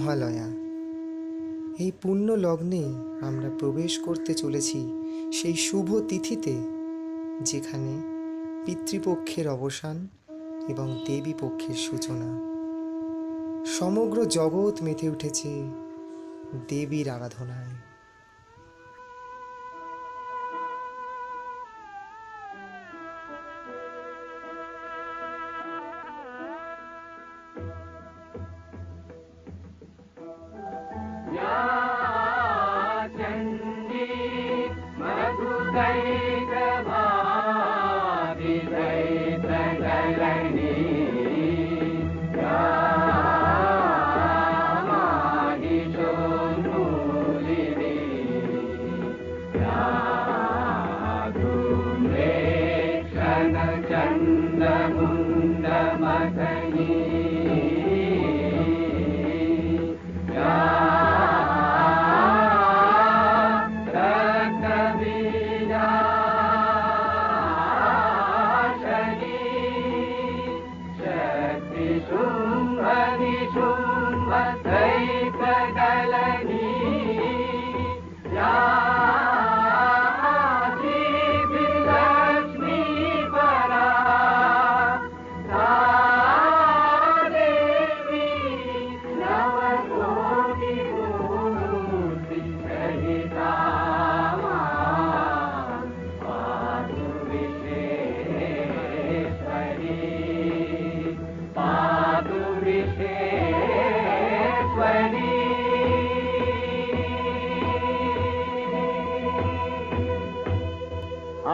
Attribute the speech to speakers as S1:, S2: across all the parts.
S1: মহালয়া। এই পুণ্য লগ্নে আমরা প্রবেশ করতে চলেছি সেই শুভ তিথিতে, যেখানে পিতৃপক্ষের অবসান এবং দেবী পক্ষের সূচনা। সমগ্র জগৎ মেতে উঠেছে দেবীর আরাধনায়।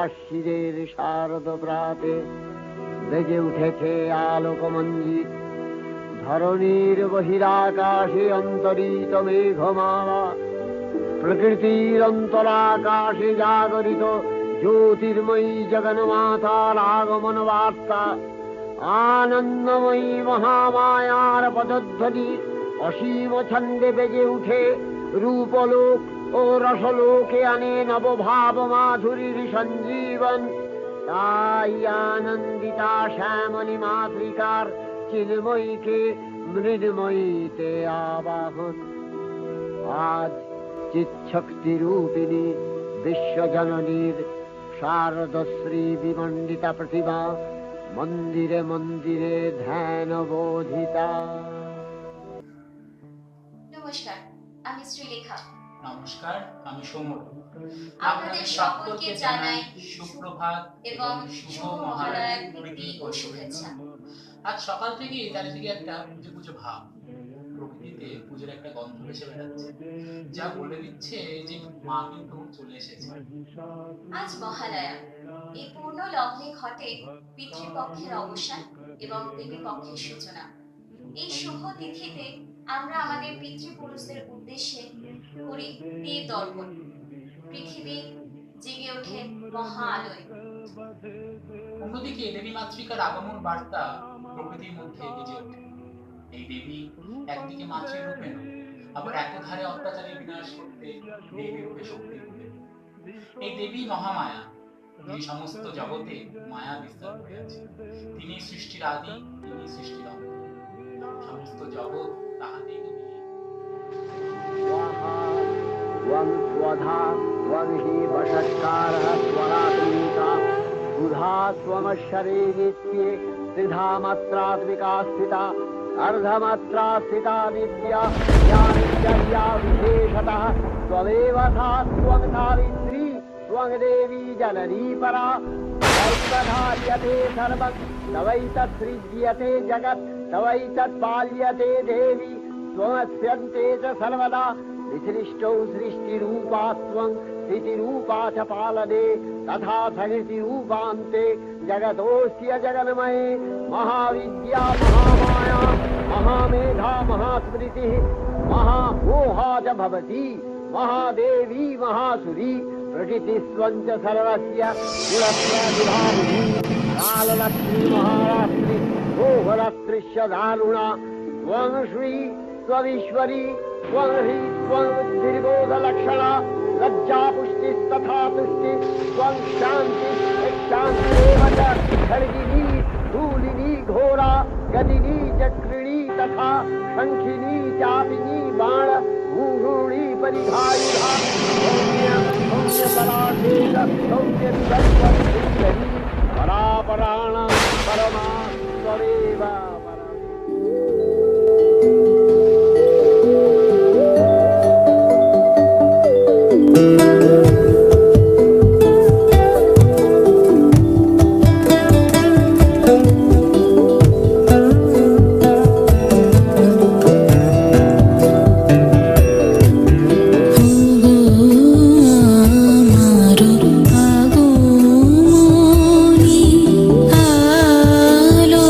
S2: আশ্বিরের শারদ প্রাতে বেজে উঠেছে আলোকমঞ্জিত, ধরণীর বহিরাকাশে অন্তরিত মেঘমালা, প্রকৃতির অন্তরাকাশে জাগরিত জ্যোতির্ময়ী জগন্মাতার আগমন বার্তা, আনন্দময়ী মহামায়ার পদধ্বনি অসীম ছন্দে বেজে উঠে রূপলোক ও রসলোকে আনে নবভাব মাধুরীর সঞ্জীবন। তাই আনন্দিতা শ্যামলী মাতৃকার চিন্ময়ীকে মৃন্ময়ীতে আবাহন। আজ চিৎশক্তি রূপিণী বিশ্বজননীর শারদশ্রী বিমণ্ডিতা প্রতিমা মন্দিরে মন্দিরে ধ্যান বোধিতা।
S3: নমস্কার, আমি শ্রীলেখা।
S4: নমস্কার, আমি সমর।
S3: আপনাদের সকলকে জানাই
S4: সুপ্রভাত
S3: এবং শুভ মহালয়ার প্রীতি ও শুভেচ্ছা।
S4: আজ সকাল থেকে চারিদিকে একটা পুজো পুজো ভাব, প্রকৃতিতে পুজোর একটা গন্ধ ভেসে বেড়াচ্ছে, যা বলে দিচ্ছে যে মা কিন্তু চলে এসেছে।
S3: আজ মহালয়া। এই পূর্ণ লগ্নে ঘটে পিতৃপক্ষের অবসান এবং দেবী পক্ষের সূচনা। এই শুভ তিথিতে আমরা আমাদের পিতৃপুরুষদের উদ্দেশ্যে করি দেব দর্পণ। পৃথিবী জেগে ওঠে মহা আলোয়।
S4: অন্যদিকে দেবী মাতৃকার আগমন বার্তা প্রকৃতির মধ্যে বেজে ওঠে। এই দেবী একদিকে মাতৃ রূপে নয়, আবার একধারে অত্যাচারের বিনাশ করতে দেবী রূপে শক্তি রূপে। এই দেবী মহামায়া, যিনি সমস্ত জগতে মায়া বিস্তার করে আছে। তিনি সৃষ্টির আদি, তিনি সৃষ্টির অন্ত। সমস্ত জগৎ তাহাতেই মিলিয়ে।
S2: ত্বং স্বধা ত্বং হি বষৎকারः স্বরাত্মিকা সুধা ত্বমশ্বরে নিত্যে ত্রিধা মাত্রাত্মিকা স্থিতা अर्धमात्रा स्थिता नित्या या नित्या विशेषतः त्वमेव सा त्वं सावित्री त्वं देवी जननी परा तवैवधार्यते सर्वं तवैतत्सृज्यते जगत् तवैतत्पाल्यते देवी त्वमस्यन्ते च सर्वदा विसृष्टौ सृष्टिरूपा त्वं स्थितिरूपा च पालने तथा प्रकृतिरूपान्ते जगतोऽस्य जगन्मये महाविद्या महामाया महामेधा महास्मृतिः महामोहा च भवति महादेवी महासुरी प्रकृतिस्त्वं च सर्वस्य गुणप्रतिभावती काललक्ष्मी महाराष्ट्री मोहरात्रिश्च दारुणा त्वं श्री त्वमीश्वरी त्वं हि त्वं बुद्धिर्बोधलक्षणा लज्जा पुष्टिस्तथा तुष्टि त्वं शान्ति शान्तिरेव च खड्गिनी धूलिनी घोरा गदिनी चक्रिणी तथा शंखिनी चापिनी बाण भूषुणी परिधायुधा सौम्य सौम्य पराधेय सौम्य विभक्ति परापराण परमा स्वरेवा
S5: আলো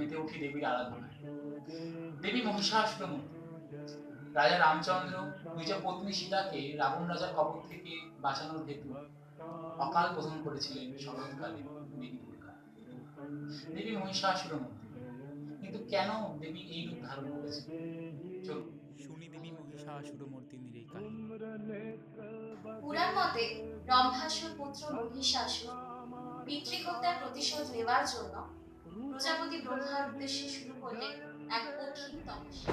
S4: মেতে উঠি দেবীর আরাধনায়। দেবী মহিষাসুরমর্দিনী। রাজা রামচন্দ্র নিজ পত্নী সীতাকে রাবণ রাজার কবল থেকে বাঁচানোর হেতু অকাল বোধন করেছিলেন শরৎকালে দেবী দুর্গা। দেবী মহিষাসুরমর্দিনী। কিন্তু কেন দেবী এই রূপ ধারণ করেছেন? চলুন শুনি দেবী মহিষাসুরমর্দিনীর এই কাহিনী।
S3: পুরাণ মতে রম্ভাসুর পুত্র মহিষাসুর পিতৃহত্যার প্রতিশোধ নেওয়ার জন্য প্রজাপতি ব্রহ্মার উদ্দেশ্যে শুরু করলেন এক কঠিন তপস্যা।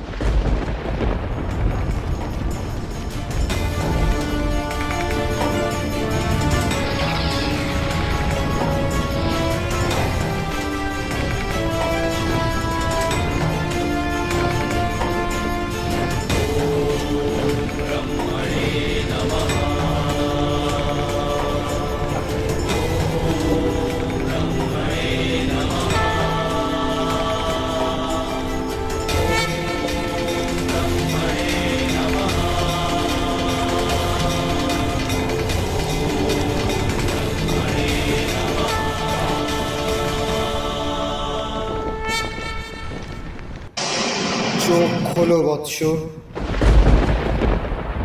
S1: চোখ খোলো বৎস।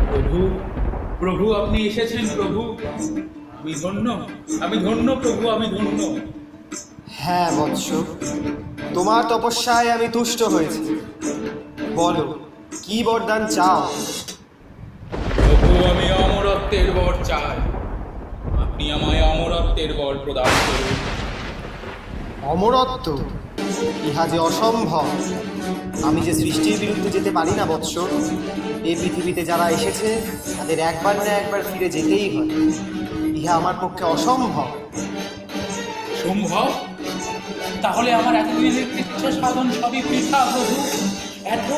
S5: প্রভু, প্রভু আপনি এসেছেন প্রভু। আমি ধন্য, আমি ধন্য প্রভু, আমি ধন্য।
S1: হ্যাঁ বৎস, তোমার তপস্যায় আমি তুষ্ট হয়েছি। বলো, কি বরদান চাও?
S5: প্রভু, আমি অমরত্বের বর চাই। আপনি আমায় অমরত্বের বর প্রদান করুন।
S1: অমরত্ব? ইহা যে অসম্ভব। আমি যে সৃষ্টির বিরুদ্ধে যেতে পারি না বৎস। এই পৃথিবীতে যারা এসেছে তাদের একবার না একবার ফিরে যেতেই হয়। ইহা আমার পক্ষে অসম্ভব।
S5: সম্ভব? তাহলে আমার এতদিনের কৃচ্ছ সাধন সবই বৃথা প্রভু। এত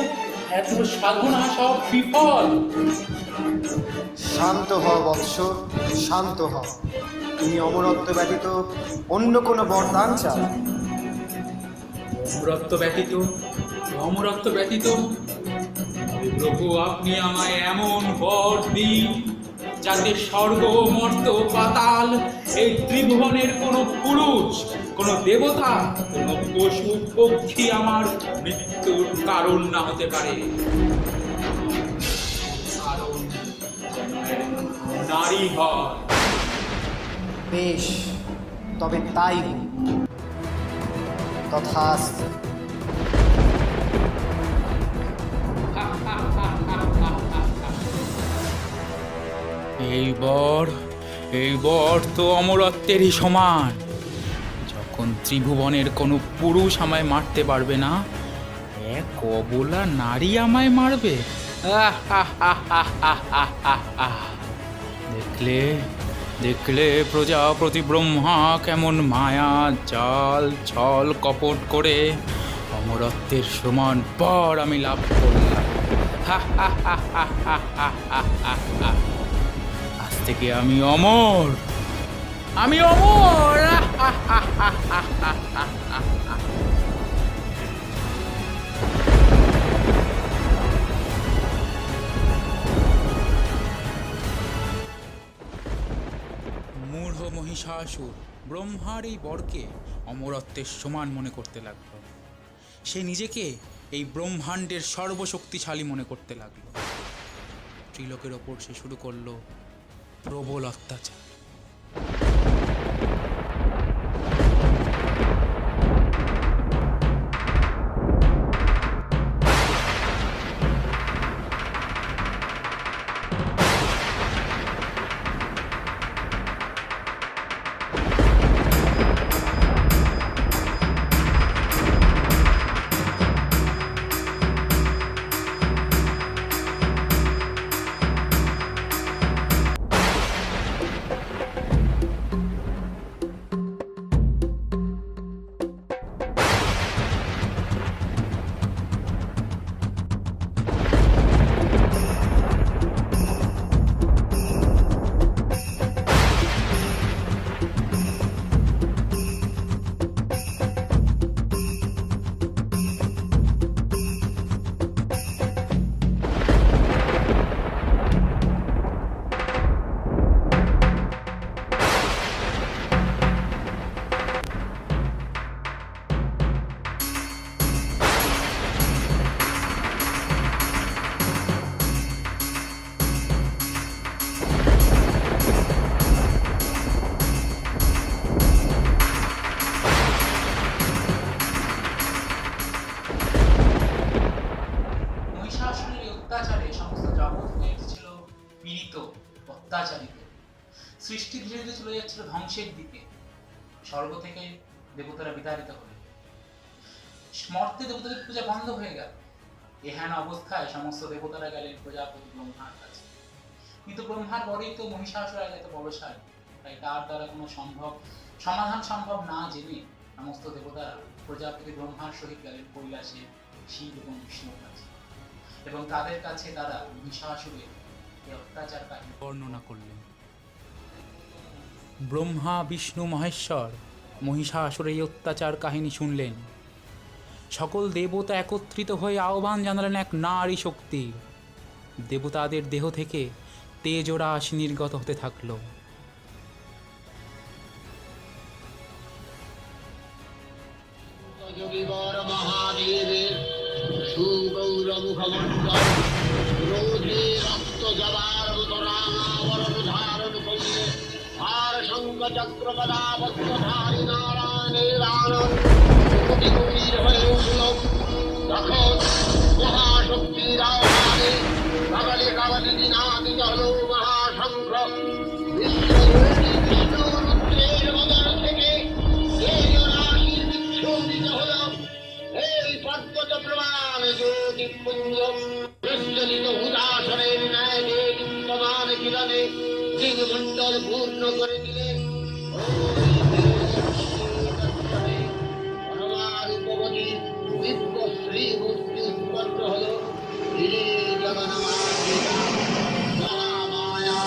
S5: এত সাধনা সব বিফল।
S1: শান্ত হও বৎস, শান্ত হও। তুমি অমরত্ব ব্যতীত অন্য কোনো বরদান চাও?
S5: অমরত্ব ব্যতীত, অমরত্ব ব্যতীত? প্রভু, আপনি আমায় এমন বর দিন যাতে স্বর্গ মর্ত পাতাল এই ত্রিভুবনের কোনো পুরুষ, কোনো দেবতা, কোনো পশু পক্ষী আমার মৃত্যুর কারণ না হতে পারে। কারণ নারী হয়।
S1: বেশ, তবে তাই হোক। তথাস্তু।
S5: এই বর তো অমরত্বেরই সমান। যখন ত্রিভুবনের কোনো পুরুষ আমায় মারতে পারবে না, এক অবলা নারী আমায় মারবে। দেখলে দেখলে প্রজাপতি ব্রহ্মা কেমন মায়া জাল ছল কপট করে অমরত্বের সমান বর আমি লাভ করলাম। আজ থেকে আমি অমর, আমি অমর। মূঢ় মহিষাসুর ব্রহ্মার এই বরকে অমরত্বের সমান মনে করতে লাগল। সে নিজেকে এই ব্রহ্মাণ্ডের সর্বশক্তিশালী মনে করতে লাগলো। ত্রিলোকের ওপর সে শুরু করলো প্রবল অত্যাচার।
S4: অত্যাচারিত। সৃষ্টি ধীরে ধীরে চলে যাচ্ছিল ধ্বংসের দিকে। স্বর্গ থেকে দেবতারা বিতাড়িত হলেন। মর্তে দেবতাদের পূজা বন্ধ হয়ে গেল। এহেন অবস্থায় সমস্ত দেবতারা গেলেন প্রজাপতি ব্রহ্মার কাছে। কিন্তু ব্রহ্মার বরেই তো মহিষাসুর এত বলশালী, তাই তার দ্বারা কোনো সমাধান সম্ভব না জেনে সমস্ত দেবতারা প্রজাপতি ব্রহ্মার সহিত গেলেন কৈলাসে শিব এবং বিষ্ণুর কাছে, এবং তাদের কাছে তারা মহিষাসুরের এই অত্যাচার কাহিনী
S5: বর্ণনা করলেন। ব্রহ্মা, বিষ্ণু, মহেশ্বর মহিষাসুরের এই অত্যাচার কাহিনী শুনলেন। সকল দেবতা একত্রিত হয়ে আহ্বান জানালেন এক নারী শক্তির। দেবতাদের দেহ থেকে তেজরাশি নির্গত হতে থাকলো।
S2: যোগীবর মহাদেবের সুগৌর মুখমণ্ডল ক্রোধে রক্ত জবার উদরাবরণ ধারণ করলে আর শঙ্খ চক্র গদাবস্ত্রধারী নারায়ণের আনন্দ গভীর হয়ে উঠল। তখন মহাশক্তির আহ্বানে কাবলে কাবলে দিনাদি জল মহাশঙ্খ বিশ্বরূপী বিষ্ণু রুদ্রের বদন থেকে তেজরাশির বিক্ষোভিত হল। এই পর্বত প্রমাণ জ্যোতিপুঞ্জ প্রজ্বলিত উদাসনের ন্যায় দীপ্তমান কিরণে দিগমণ্ডল পূর্ণ করে দিলেন। রূপবতী দিব্য শ্রীমূর্তি উৎপন্ন হল। মহামায়া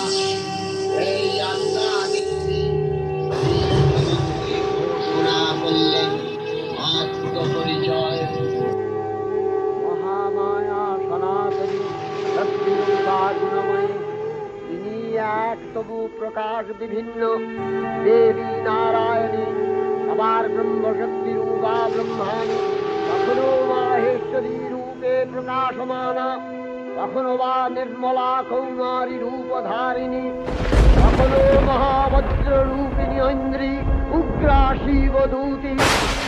S2: এই আত্মাদিত্রী ঘোষণা করলেন আত্মপরিচয়। মহামায়া সনাতনী সত্যরূপা গুণময়ী, তিনি এক তবু প্রকাশ বিভিন্ন দেবী নারায়ণী, আবার ব্রহ্মশক্তি রূপা ব্রহ্মাণী, কখনো মাহেশ্বরী রূপে প্রকাশমানা, কখনো বা নির্মলা কৌমারী রূপধারিণী, কখনো মহাবজ্র রূপিণী ঐন্দ্রী, উগ্রা শিবদূতি,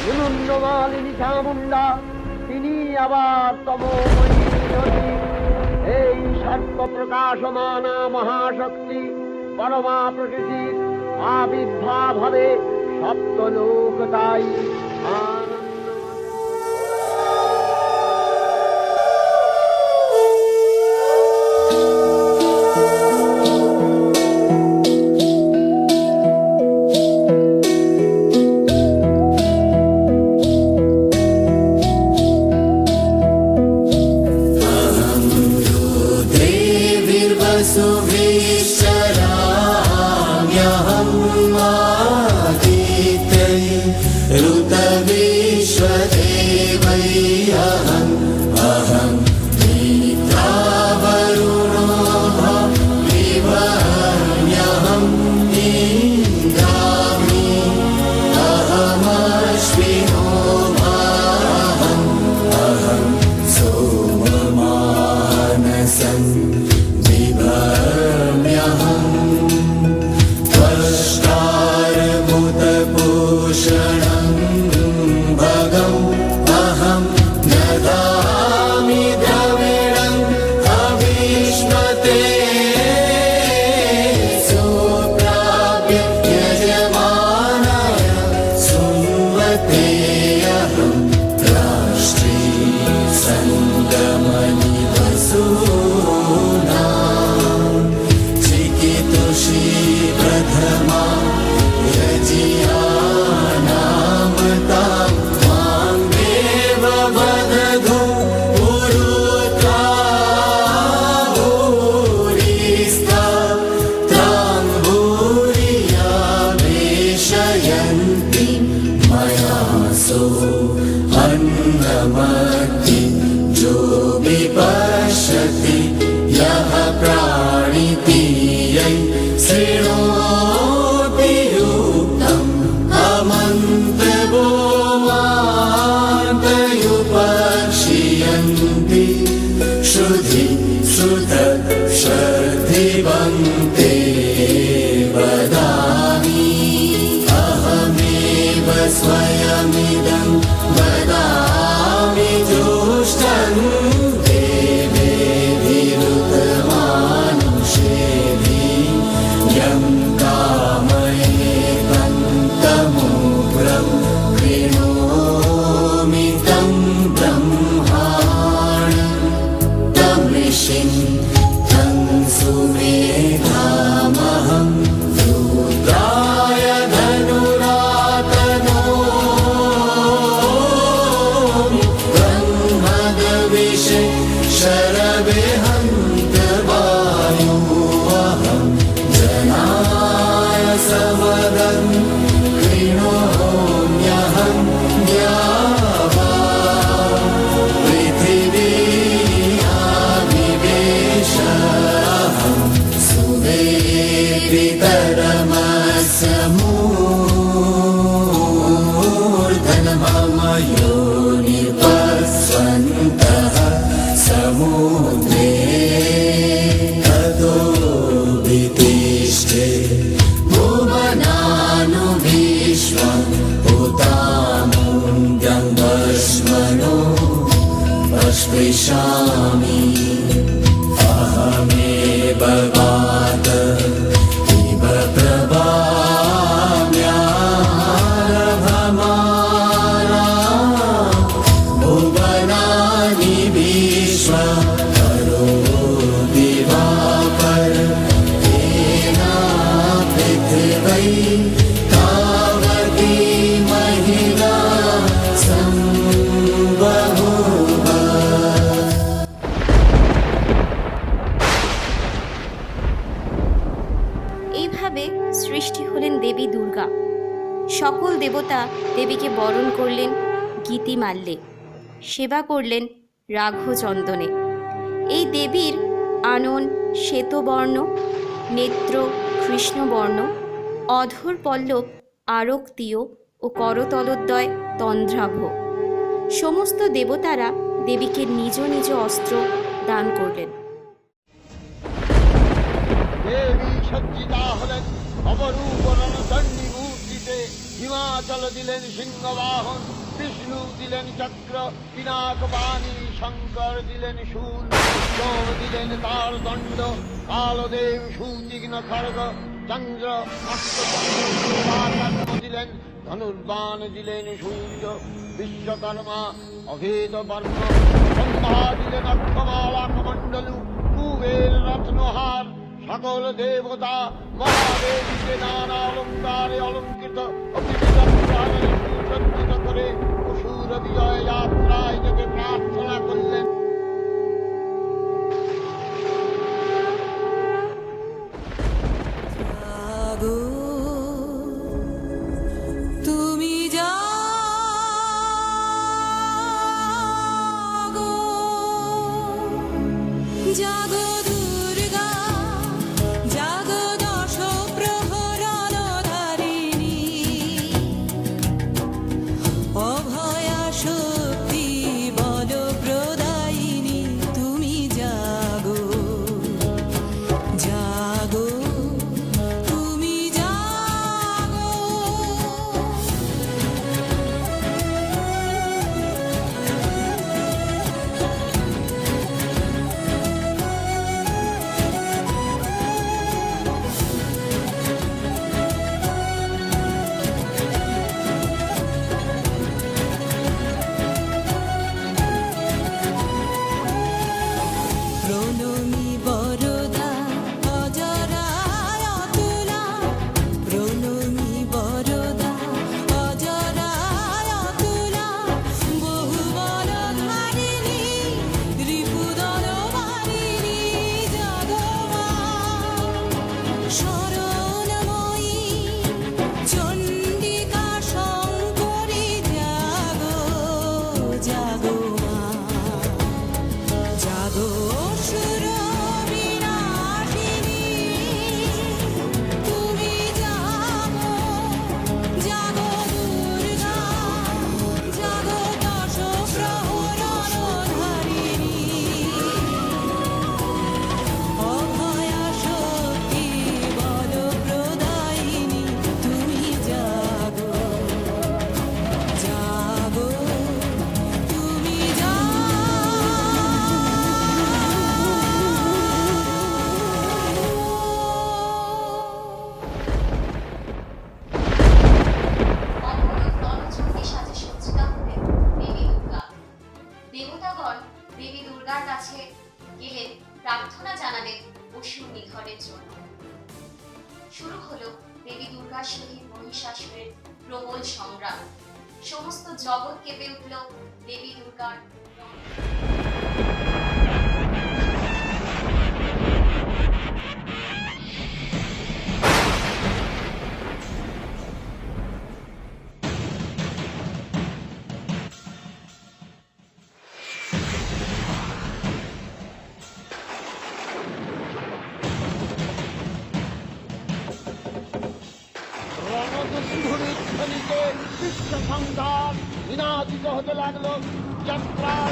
S2: হিমন্ডমালিনী চামুণ্ডা, তিনি আবার তমোময়ী নদী। এই সর্ব প্রকাশমানা মহাশক্তি পরমা প্রকৃতির আবির্ভাব হবে সপ্তলোক, তাই
S6: विश्विषामि अहमेव वात इव प्रभाम्यारभमाना भुवनानि विश्व करो दिवाकर तेना पृथिवी तावती महिला संबहुवा।
S3: এইভাবে সৃষ্টি হলেন দেবী দুর্গা। সকল দেবতা দেবীকে বরণ করলেন গীতিমাল্যে, সেবা করলেন রাঘচন্দনে। এই দেবীর আনন শ্বেতবর্ণ, নেত্র কৃষ্ণবর্ণ, অধর পল্লব আরক্তীয় ও করতলোদ্বয় তন্দ্রাভ। সমস্ত দেবতারা দেবীকে নিজ নিজ অস্ত্র দান করলেন।
S2: দেবী সজ্জিতা হলেন অপরূপ রণদণ্ডী মূর্তিতে। হিমাচল দিলেন সিংহবাহন, বিষ্ণু দিলেন চক্র পিনাকবাণী, শঙ্কর দিলেন শূল, সোম দিলেন তার দণ্ড, কালদেব সুতীক্ষ্ণ খড়গ, চন্দ্র অষ্টচন্দ্র দিলেন ধনুর্বাণ, দিলেন সূর্য বিশ্বকর্মা অভেদ বর্ণ, ব্রহ্মা দিলেন অক্ষমালা কমণ্ডলু, কুবের রত্নহার। সকল দেবতা মহাদেবীকে নানা অলঙ্কারে অলঙ্কৃত সুসজ্জিত করে অসুর বিজয় যাত্রায় যেতে প্রার্থনা করলেন।
S7: জাগো তুমি জাগো, জাগো দুর্গা, জাগো দশ প্রহরণধারিণী, অভয়া শক্তি বল প্রদায়িনী, তুমি জাগো, জাগো তুমি জাগো। প্রণমী বরদা অজরায় অতুলা, প্রণমী বরদা অজরায় অতুলা, বহুবর ধারিণী রিপুদর বারিণী, জাগো মা শরণময়ী চণ্ডিকা শঙ্করী, জাগো, জাগো মা, জাগো অসুর বিনাশিনী, তুমি জাগো, জাগো দুর্গা, জাগো দশ প্রহরণধারিণী, অভয়া শক্তি বল প্রদায়িনী, তুমি জাগো, জাগো তুমি
S3: অপরূপ রণচণ্ডী সাজে সজ্জিত হলেন দেবী দুর্গা। দেবতাগণ দেবী দুর্গার কাছে গেলেন, প্রার্থনা জানালেন অসুর নিধনের জন্য। শুরু হলো দেবী দুর্গার সহিত মহিষাসুরের প্রবল সংগ্রাম। সমস্ত জগৎ কেঁপে উঠল দেবী দুর্গার
S2: রণদুন্দুরিধ্বনিতে বিশ্ব সংঘাত বিনাদিত হতে লাগলো। যাত্রার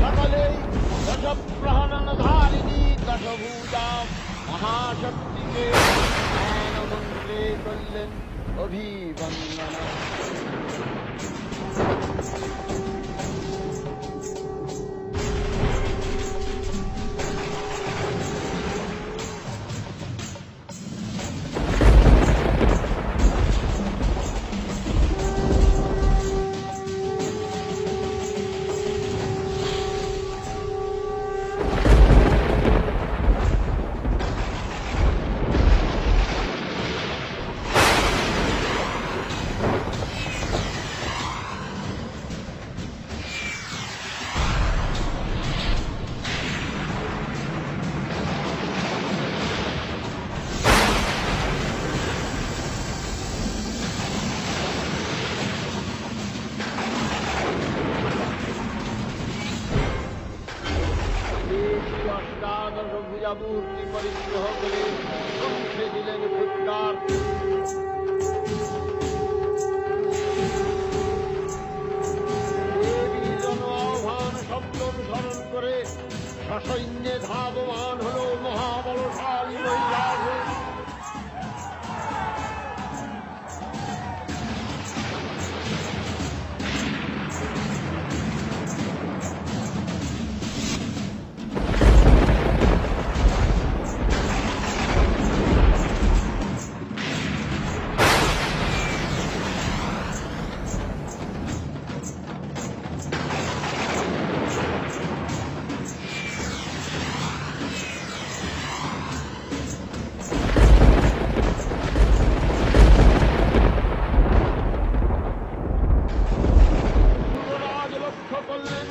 S2: সকলেই দশপ্রহরণধারিণী দশভূজা মহাশক্তিকে ধ্যান মন্ত্রে করলেন অভিবন্দনা। মায়া মূর্তি পরিগ্রহ করে ধ্বংসে দিলেন ফুৎকার। দেবী জন আহ্বান শব্দ অনুসরণ করে সসৈন্যে ধাবমান হল মহাবলশালী মহিষাসুর। যুবরাজ লক্ষ্য করলেন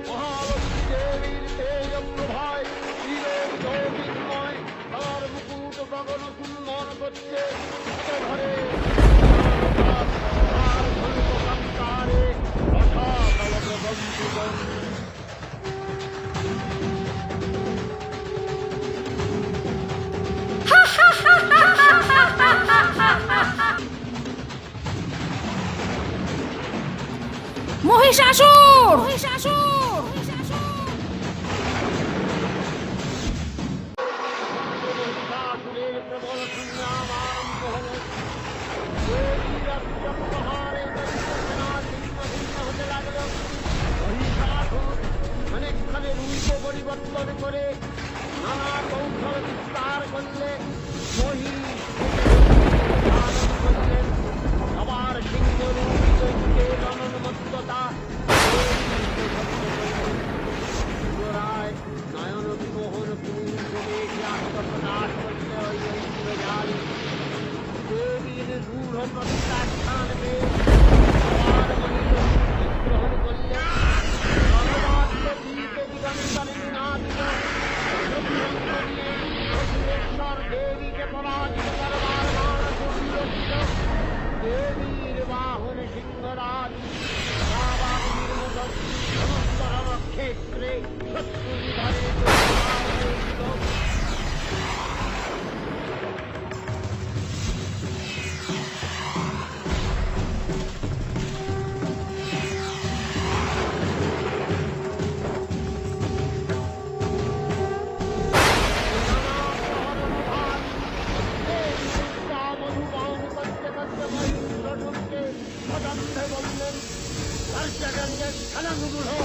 S2: মহালক্ষ্মী দেবীর তেজপ্রভায় ত্রিলোক জ্যোতির্ময় তার মুকুট গগন চুম্বন করছে। ঘরে তার ধনুকাকারে রসাতল প্রকম্পিত।
S7: মহিষাসুর!
S2: মহিষাসুরের প্রবল সংগ্রাম আরম্ভ হল। দেবীর আত্মপ্রহারে দৈত্যসেনা ছিন্ন ভিন্ন হতে লাগল। মহিষাসুর অনেকখানে রূপ পরিবর্তন করে নানা কৌশল বিস্তার করলে মহিষ ধারণ করলেন। আবার সিংহ রূপ দৈত্যের অনন্মত্ততা পুনরায় নয়ন বিমোহন পূর্ণে আত্মপ্রকাশ করতে ওই ইন্দ্রজালী দেবীর রূঢ় প্রত্যাখ্যান পেয়ে আবার মহিষ গ্রহণ করলেন। জনবাদ্য গীতে দিগন্তরে নিনাদিত সত্যঙ্গ নিয়ে অসুরেশ্বর দেবীকে পরাজিত করবার মানসুর দেবীর বাহন সিংহরাজ রাবাবলীর মতো সমস্ত রণক্ষেত্রে শত্রু নিধনে হয়েছিল। মধুবান করতে করতে মহিষাসুরকে সদম্ভে বললেন, দর্শকের খেলাগুলো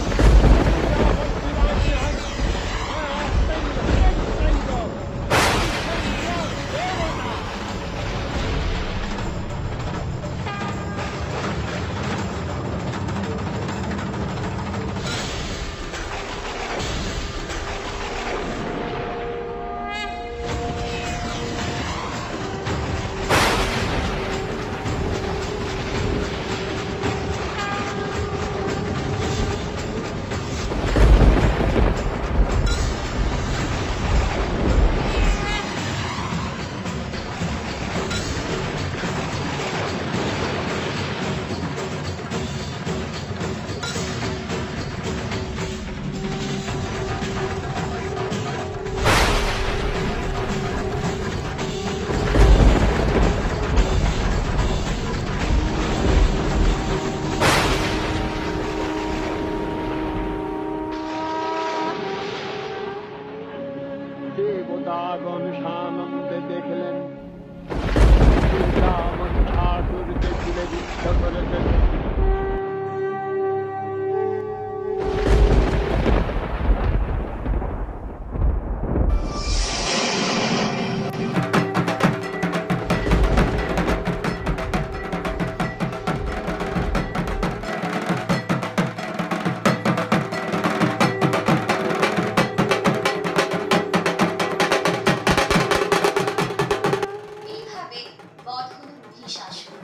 S2: দেবতাগণ সানন্দে দেখলেন মহিষাসুরকে তুলে যুদ্ধ করেছেন।
S3: এইভাবে বধ হল মহিষাসুর।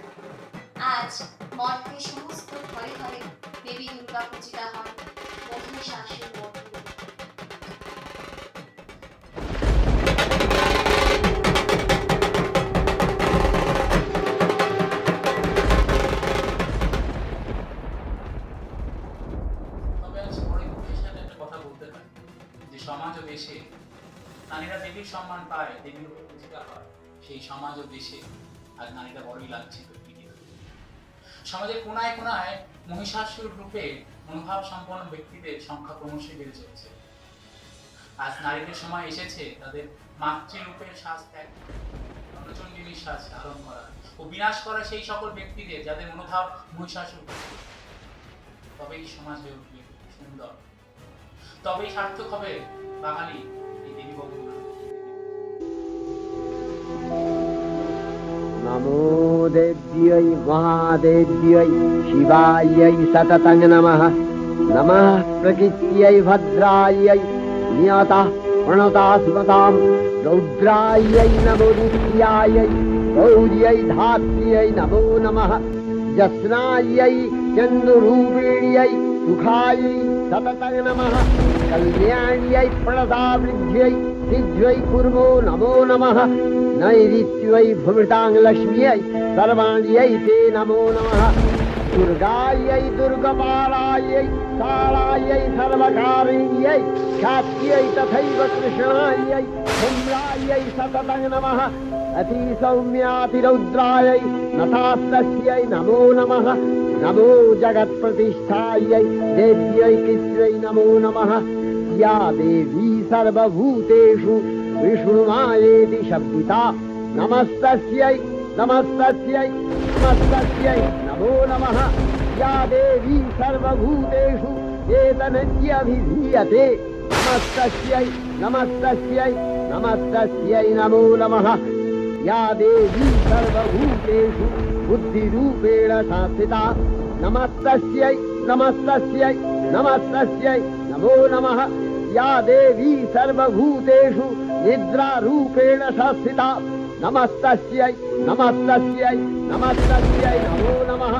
S3: আজ মর্তে সমস্ত ঘরে ঘরে দেবী দুর্গা পূজিতা হন মহিষাসুর মর্তে।
S4: তবে আজ পরে বিশেষ একটা কথা বলতে হয় যে সমাজ ও দেশে নারীরা দেবীর সম্মান পায়, দেবীর উপর পূজিতা হয়, সেই সমাজ ও দেশে আজ নারীরা বড়ই লাঞ্ছিত পীড়িত। সমাজের কোনায় কোনায় মহিষাসুর রূপে মনোভাব সম্পন্ন ব্যক্তিদের সংখ্যা ক্রমশই বেড়ে চলেছে। আজ নারীদের সময় এসেছে তাদের মাতৃরূপের শ্বাস ত্যাগ, রণচণ্ডীর শ্বাস ধারণ করা ও বিনাশ করা সেই সকল ব্যক্তিদের যাদের মনোভাব মহিষাসুর। তবেই সমাজ হয়ে উঠবে সুন্দর, তবেই সার্থক হবে বাঙালি এই দেবী বন্ধুরা।
S8: नमो देव्यै महादेव्यै शिवायै सततं नमः। नमः प्रकृत्यै भद्रायै नियतः प्रणता स्मतां रौद्रायै नमो नित्यायै गौर्यै धात्र्यै नमो नमः। जस्नायै चन्द्ररूपिण्यै सुखायै सततं नमः। कल्याण्यै प्रणतावृद्ध्यै सिद्ध्यै कुर्मो नमो नमः। नैऋत्यै भूमितां लक्ष्म्यै सर्वाण्यै ते नमो नमः। दुर्गायै दुर्गपालायै कालायै सर्वकारिण्यै ख्यात्यै तथैव कृष्णायै धूम्रायै सततं नमः। अतिसौम्यातिरौद्रायै नतास्तस्यै नमो नमः। नमो जगत्प्रतिष्ठायै देव्यै कृत्यै नमो नमः। या देवी सर्वभूतेषु विष्णुमायेति शब्दिता नमस्तस्यै नमस्तस्यै नमस्तस्यै नमो नमः। या देवी सर्वभूतेषु चेतनत्यभिधीयते नमस्तस्यै नमस्तस्यै नमस्तस्यै नमो नमः। या देवी सर्वभूतेषु बुद्धिरूपेण संस्थिता नमस्तस्यै नमस्तस्यै नमस्तस्यै नमो नमः। या देवी सर्वभूतेषु निद्रारूपेण संस्थिता नमस्तस्यै नमस्तस्यै नमस्तस्यै नमो नमः।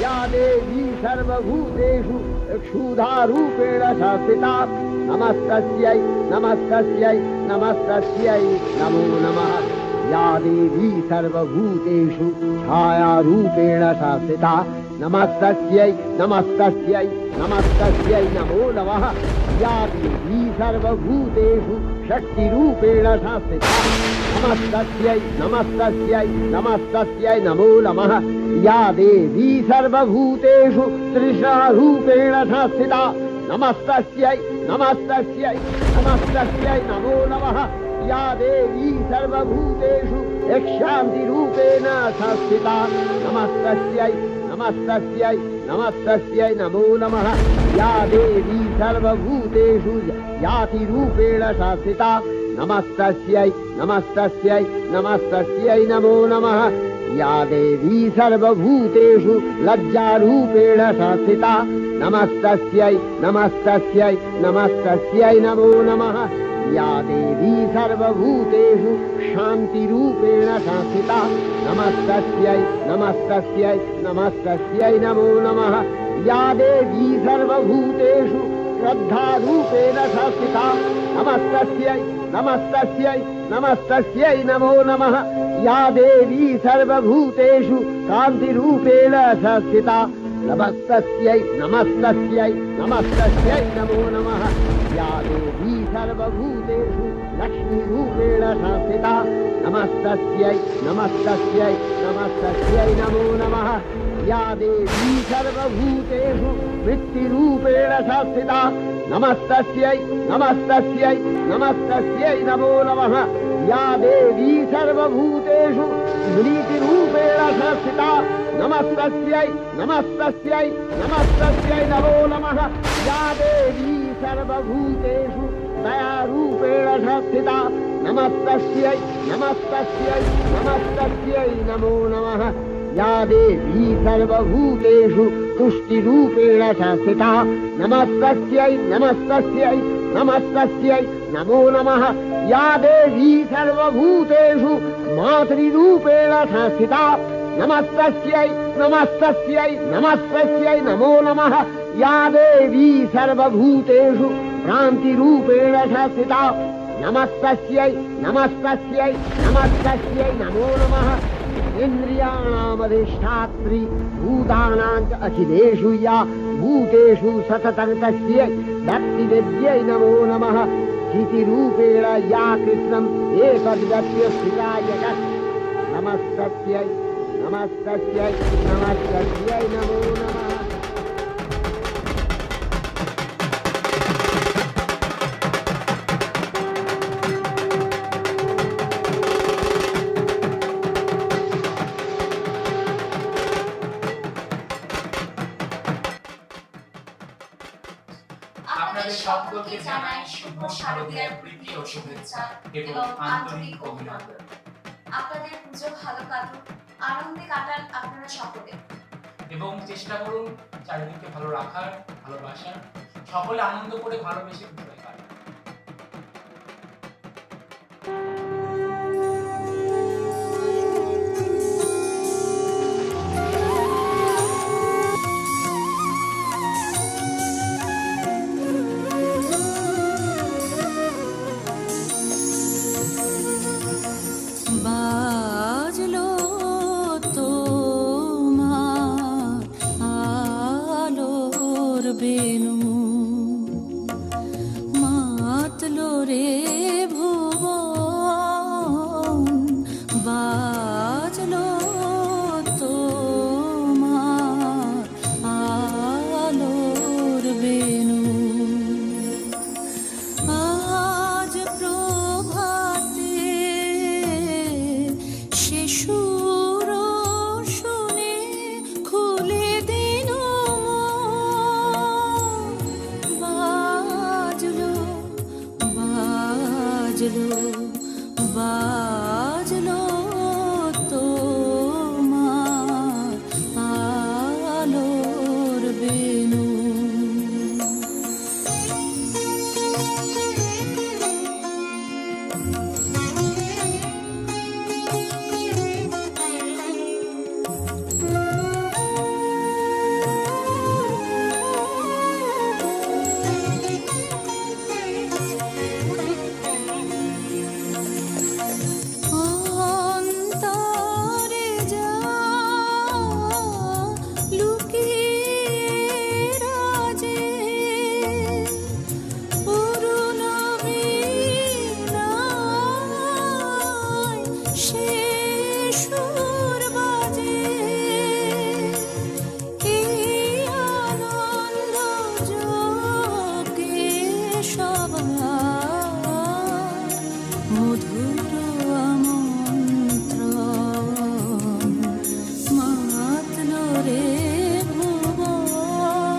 S8: या देवी सर्वभूतेषु क्षुधारूपेण संस्थिता नमस्तस्यै नमस्तस्यै नमस्तस्यै नमो नमः। या देवी सर्वभूतेषु छायारूपेण संस्थिता नमस्तस्यै नमस्तस्यै नमस्तस्यै नमो नमः। या देवी सर्वभूतेषु शक्तिरूपेण संस्थिता नमस्तस्यै नमस्तस्यै नमस्तस्यै नमो नमः। या देवी सर्वभूतेषु तृष्णारूपेण संस्थिता नमस्तस्यै नमस्तस्यै नमस्तस्यै नमो नमः। या देवी सर्वभूतेषु यक्षान्तिरूपेण संस्थिता नमस्तस्यै नमस्तस्यै नमस्तस्यै नमो नमः। या देवी सर्वभूतेषु यातिरूपेण संस्थिता नमस्तस्यै नमस्तस्यै नमस्तस्यै नमो नमः। या देवी सर्वभूतेषु लज्जारूपेण संस्थिता नमस्तस्यै नमस्तस्यै नमस्तस्यै नमो नमः। या देवी सर्वभूतेषु शान्तिरूपेण संस्थिता नमस्तस्यै नमस्तस्यै नमस्तस्यै नमो नमः। या देवी सर्वभूतेषु श्रद्धारूपेण संस्थिता नमस्तस्यै नमस्तस्यै नमस्तस्यै नमो नमः। या देवी सर्वभूतेषु कान्तिरूपेण संस्थिता नमस्तस्यै नमस्तस्यै नमस्तस्यै नमो नमः। या देवी सर्वभूतेषु लक्ष्मीरूपेण संस्थिता नमस्तस्यै नमस्तस्यै नमस्तस्यै नमो नमः। या देवी सर्वभूतेषु वृत्तिरूपेण संस्थिता नमस्तस्यै नमस्तस्यै नमस्तस्यै नमो नमः। या देवी सर्वभूतेषु नीतिरूपेण संस्थिता नमस्तस्यै नमस्तस्यै नमस्तस्यै नमो नमः। या देवी सर्वभूतेषु दयारूपेण संस्थिता नमस्तस्यै नमस्तस्यै नमस्तस्यै नमो नमः। या देवी सर्वभूतेषु तुष्टिरूपेण संस्थिता नमस्तस्यै नमस्तस्यै नमस्तस्यै नमो नमः। या देवी सर्वभूतेषु मातृरूपेण संस्थिता नमस्तस्यै नमस्तस्यै नमस्तस्यै नमो नमः। या देवी सर्वभूतेषु भ्रान्तिरूपेण संस्थिता नमस्तस्यै नमस्तस्यै नमस्तस्यै नमो नमः। इन्द्रियाणामधिष्ठात्री भूतानां च अखिलेषु या भूतेषु सततं तस्यै भक्तिविद्यै नमो नमः। क्षितिरूपेण या कृष्णम् एतद्गत्य स्थिताय नमस्तस्यै नमस्तस्यै नमस्तस्यै नमो नमः।
S4: আপনাদের সকলকে জানাই শুভ শারদীয়ার প্রীতি ও শুভেচ্ছা এবং আন্তরিক অভিনন্দন।
S3: আপনাদের পুজো ভালো কাটুক, আনন্দে কাটান আপনারা সকলে।
S4: এবং চেষ্টা করুন চারিদিকে ভালো রাখার, ভালোবাসার, সকলে আনন্দ করে ভালোবেসে পুজোয় কাটান।
S7: বাজলো তোমার আলোর বেনু, মাতলো রে ভুবন, বাজলো তোমার আলোর বেনু। আজ প্রভাতে সে সুর শুনে খুলে দিল বাজলো বাজলো বাজলো তোমার আলোর বেনু। অন্তরে যা লুকিয়ে রাজে, অরুণ বীণায় সে সুর বাজে। এই আনন্দ যোগে সবার মধুর আমন্ত্রণ, মাতলো রে ভুবন,